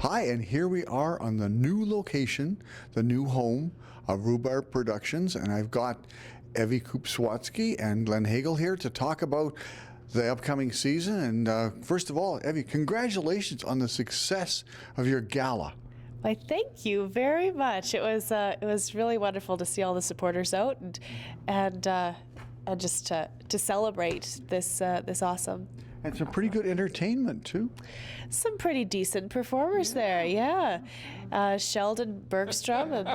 Hi, and here we are on the new location, the new home of RuBarb Productions, and I've got Evie Kupswatsky and Glenn Hagel here to talk about the upcoming season. And first of all, Evie, congratulations on the success of your gala. Why, thank you very much. It was really wonderful to see all the supporters out and just to celebrate this awesome. And some pretty good entertainment too. Some pretty decent performers there, yeah. Sheldon Bergstrom and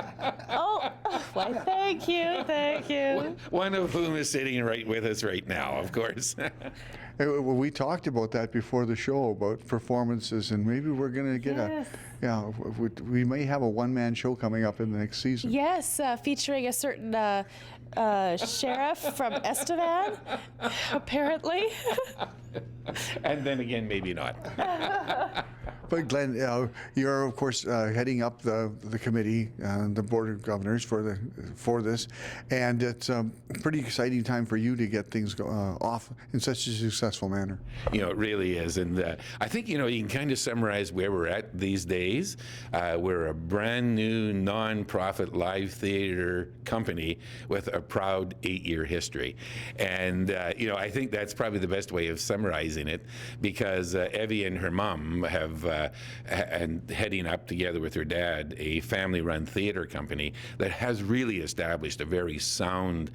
why, thank you. One of whom is sitting right with us right now, of course. We talked about that before the show, about performances, and maybe we're going to get we may have a one-man show coming up in the next season. Yes, featuring a certain sheriff from Estevan, apparently. And then again, maybe not. But Glenn, you're of course heading up the committee, the board of governors for this, and it's a pretty exciting time for you to get things off in such a successful manner. It really is, and I think you can kind of summarize where we're at these days. We're a brand new non-profit live theater company with a proud 8-year history, and I think that's probably the best way of summarizing it, because Evie and her mom have and heading up together with her dad a family-run theater company that has really established a very sound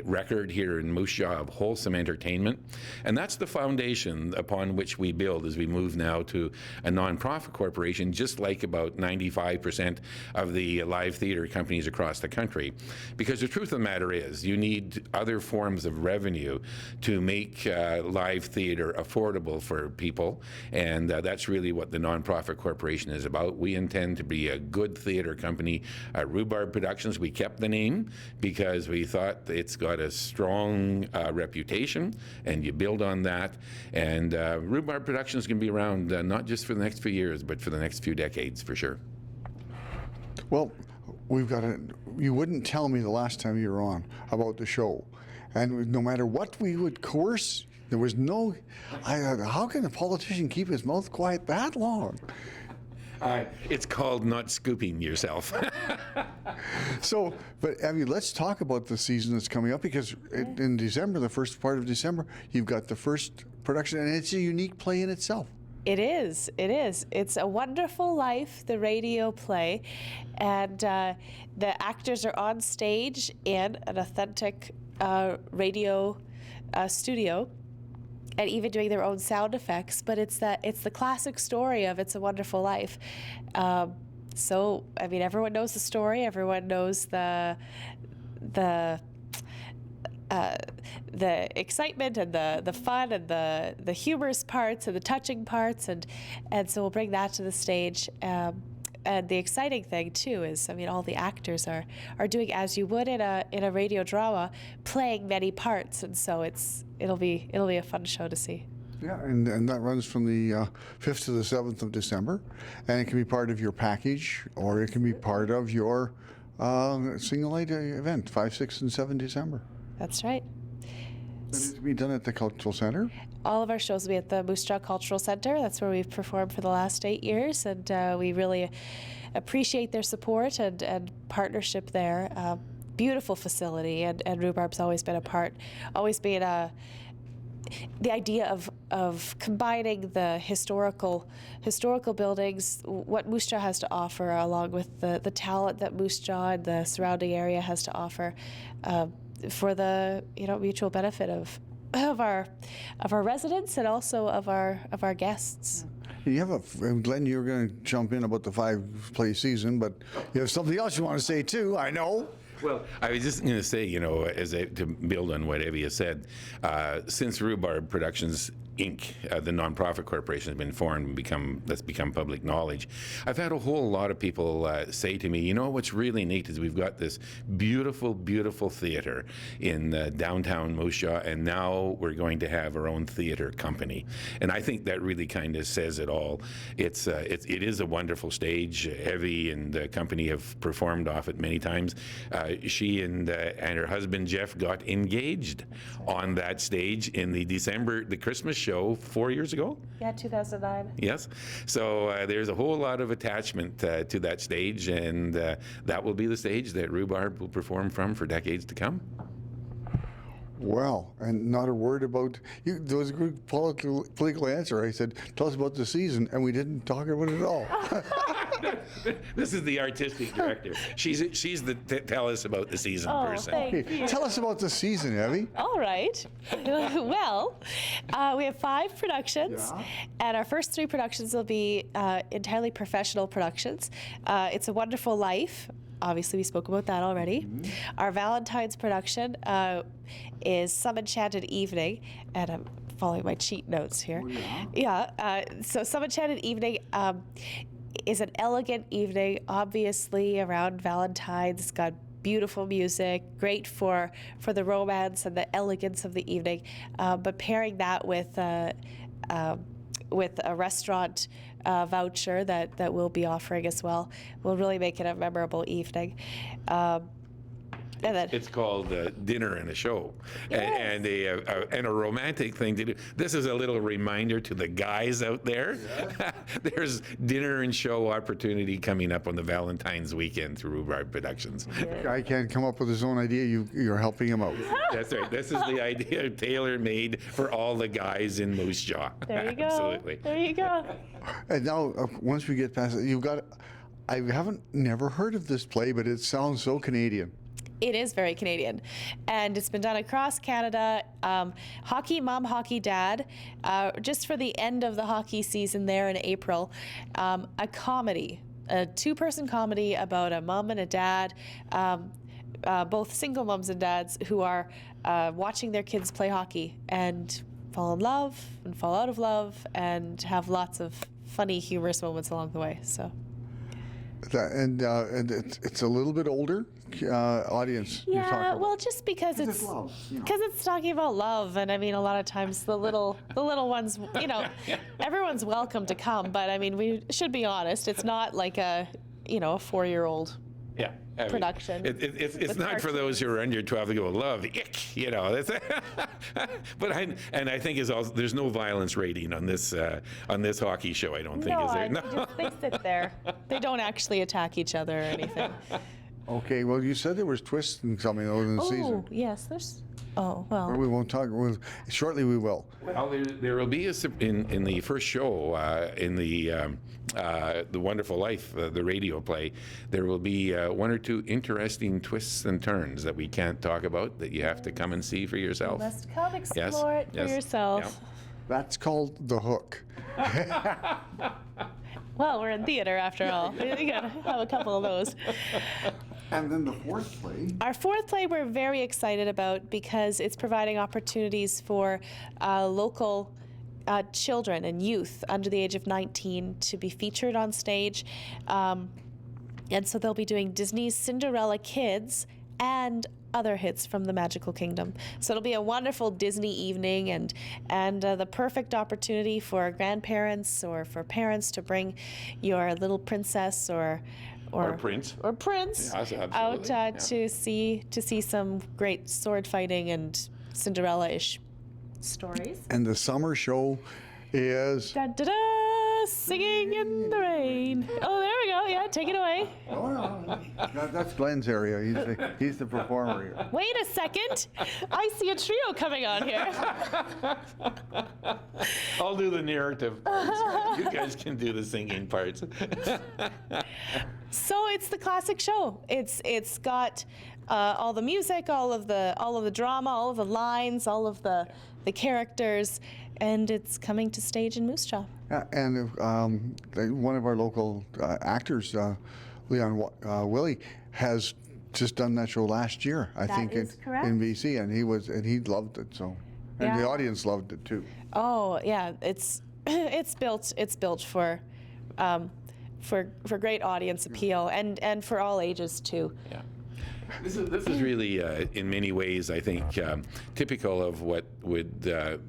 record here in Moose Jaw of wholesome entertainment, and that's the foundation upon which we build as we move now to a non-profit corporation, just like about 95% of the live theater companies across the country. Because the truth of the matter is, you need other forms of revenue to make live theater affordable for people, and that's really what the nonprofit corporation is about. We intend to be a good theater company. RuBarb Productions, we kept the name because we thought it's got a strong reputation, and you build on that. And RuBarb Productions can be around not just for the next few years, but for the next few decades, for sure. Well, you wouldn't tell me the last time you were on about the show, and no matter what we would coerce, there was no, how can a politician keep his mouth quiet that long? It's called not scooping yourself. So, but let's talk about the season that's coming up, because in December, the first part of December, you've got the first production, and it's a unique play in itself. It is. It's A Wonderful Life, the radio play, and the actors are on stage in an authentic radio studio, and even doing their own sound effects. But it's the classic story of It's a Wonderful Life. So everyone knows the story. Everyone knows the excitement and the fun and the humorous parts and the touching parts, and so we'll bring that to the stage. And the exciting thing too is, all the actors are doing as you would in a radio drama, playing many parts, and so it'll be a fun show to see. Yeah, and that runs from the 5th to the 7th of December, and it can be part of your package, or it can be part of your single night event, 5, 6, and 7 December. That's right. And it's to be done at the Cultural Centre? All of our shows will be at the Moose Jaw Cultural Centre. That's where we've performed for the last 8 years, and we really appreciate their support and partnership there. Beautiful facility, and RuBarb's always been the idea of combining the historical buildings, what Moose Jaw has to offer, along with the talent that Moose Jaw and the surrounding area has to offer, for the mutual benefit of our residents and also of our guests. You have Glenn, you're going to jump in about the 5-play season, but you have something else you want to say too, I know. Well, I was just going to say, to build on what Evie has said, since RuBarb Productions Inc., the nonprofit corporation, has been formed and that's become public knowledge, I've had a whole lot of people say to me, what's really neat is we've got this beautiful, beautiful theater in downtown Moose Jaw, and now we're going to have our own theater company. And I think that really kind of says it all. It is a wonderful stage. Evie and the company have performed off it many times. She and her husband Jeff got engaged on that stage in the Christmas show 4 years ago. Yeah, 2009. Yes. So there's a whole lot of attachment to that stage, and that will be the stage that RuBarb will perform from for decades to come. Well, and not a word about you. There was a good political answer. I said, "Tell us about the season," and we didn't talk about it at all. This is the artistic director. She's the tell us about the season person. Thank Okay, you. tell us about the season, Evie. All right. Well, we have 5 productions, Yeah. and our first 3 productions will be entirely professional productions. It's a Wonderful Life. Obviously, we spoke about that already. Our Valentine's production is Some Enchanted Evening, and I'm following my cheat notes here. So Some Enchanted Evening is an elegant evening, obviously around Valentine's. It's got beautiful music, great for the romance and the elegance of the evening, but pairing that with a restaurant voucher that we'll be offering as well will really make it a memorable evening. And then, It's called Dinner and a Show, and a romantic thing to do. This is a little reminder to the guys out there. There's dinner and show opportunity coming up on the Valentine's weekend through RuBarb Productions. Guy can't come up with his own idea. You're helping him out. That's right. This is the idea tailor-made for all the guys in Moose Jaw. there you go. Absolutely. There you go. And now, once we get past it, you've got. I haven't never heard of this play, but it sounds so Canadian. It is very Canadian, and it's been done across Canada. Hockey Mom, Hockey Dad, just for the end of the hockey season there in April. A comedy, a 2-person comedy about a mom and a dad, both single moms and dads who are watching their kids play hockey and fall in love and fall out of love and have lots of funny, humorous moments along the way. So. And it's a little bit older audience. you're talking Yeah, about. well, just because It's love, you know. because it's talking about love, and I mean, a lot of times the little ones, everyone's welcome to come, but I mean, we should be honest. It's not like a 4-year-old. Yeah. I mean, Production. It's not for those who are under 12 to go, love, ick, That's, but I think there's no violence rating on this hockey show, I don't think, is there? They sit there. They don't actually attack each other or anything. Okay, well, you said there was twists and something in the Oh, season. yes, there's. Oh, Or well. we won't talk. Shortly, we will. Well, there will be in the first show in the Wonderful Life, the radio play. There will be 1 or 2 interesting twists and turns that we can't talk about that you have to come and see for yourself. You must come explore it for yes, yourself. yeah. That's called The Hook. Well, we're in theater after all. We gotta have a couple of those. And then the fourth play. Our 4th play we're very excited about because it's providing opportunities for local children and youth under the age of 19 to be featured on stage. And so they'll be doing Disney's Cinderella Kids and other hits from the Magical Kingdom. So it'll be a wonderful Disney evening and the perfect opportunity for grandparents or for parents to bring your little princess or Prince. Yes, absolutely, out yeah. to see some great sword fighting and Cinderella-ish stories. And the summer show is. Da, da, da, singing in the rain. Oh, there we go. Yeah, take it away. Oh, no. That's Glenn's area. He's the performer here. Wait a second. I see a trio coming on here. I'll do the narrative parts. You guys can do the singing parts. So it's the classic show. It's got all the music, all of the drama, all of the lines, all of the characters, and it's coming to stage in Moose Jaw. Yeah, and one of our local actors, Leon Willie, has just done that show last year. I think is correct. in BC, and he loved it. So, and the Yeah. audience loved it too. Oh yeah, it's built for great audience appeal and for all ages too. Yeah. This is really, in many ways, I think, typical of what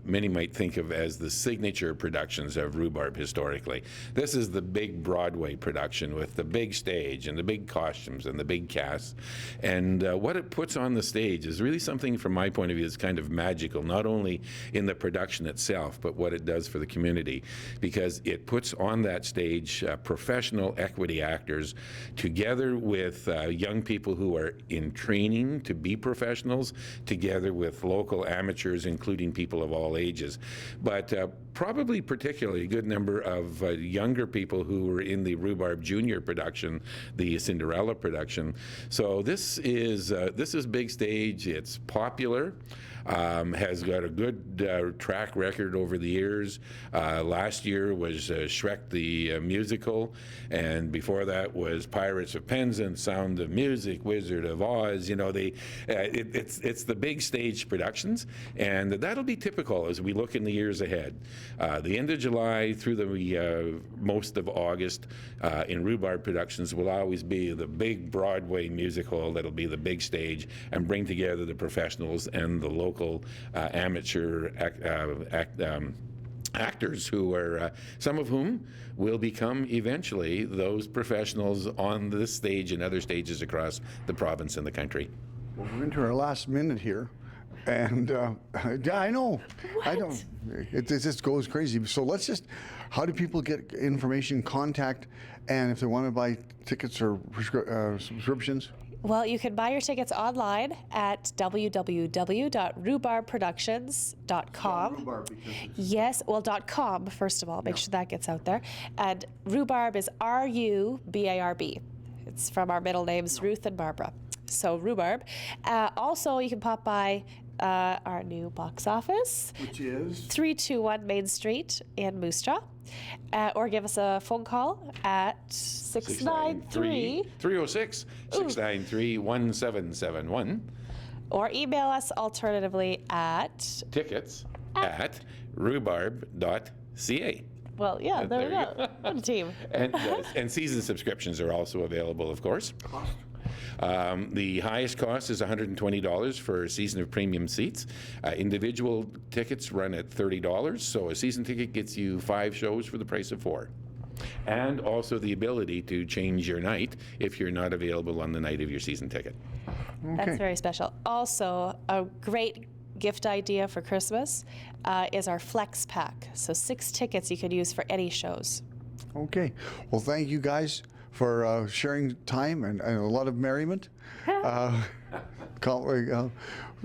many might think of as the signature productions of RuBarb historically. This is the big Broadway production with the big stage and the big costumes and the big cast. And what it puts on the stage is really something, from my point of view, is kind of magical, not only in the production itself, but what it does for the community, because it puts on that stage professional equity actors together with young people who are in training to be professionals, together with local amateurs, including people of all ages. But probably particularly a good number of younger people who were in the RuBarb Junior production, the Cinderella production. So this is big stage. It's popular. Has got a good track record over the years. Last year was Shrek the Musical, and before that was Pirates of Penzance, Sound of Music, Wizard of Oz. You know, it's the big stage productions, and that'll be typical as we look in the years ahead. The end of July through the most of August in RuBarb Productions will always be the big Broadway musical that'll be the big stage and bring together the professionals and the local amateur actors who are, some of whom will become eventually those professionals on this stage and other stages across the province and the country. Well, we're into our last minute here. And yeah, I know. I don't. It just goes crazy. So let's just. How do people get information, contact, and if they want to buy tickets or subscriptions? Well, you can buy your tickets online at www.rubarbproductions.com. RuBarb, because Yes, well, .com, first of all, make sure that gets out there. And RuBarb is RuBarb. It's from our middle names, Ruth and Barbara. So RuBarb. Also, you can pop by our new box office, which is 321 Main Street in Moose Jaw. Or give us a phone call at 693 306 693 1771. Or email us alternatively at Tickets at rhubarb.ca. Well, yeah, there we go. What a team. And season subscriptions are also available, of course. The highest cost is $120 for a season of premium seats. Individual tickets run at $30, so a season ticket gets you 5 shows for the price of 4. And also the ability to change your night if you're not available on the night of your season ticket. That's very special. Also, a great gift idea for Christmas is our Flex Pack. So 6 tickets you can use for any shows. Okay. Well, thank you guys for sharing time and a lot of merriment,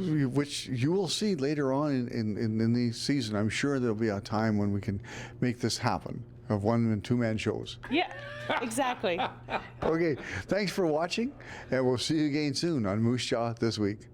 which you will see later on in the season. I'm sure there'll be a time when we can make this happen, of 1- and 2-man shows. Yeah, exactly. Okay, thanks for watching, and we'll see you again soon on Moose Jaw This Week.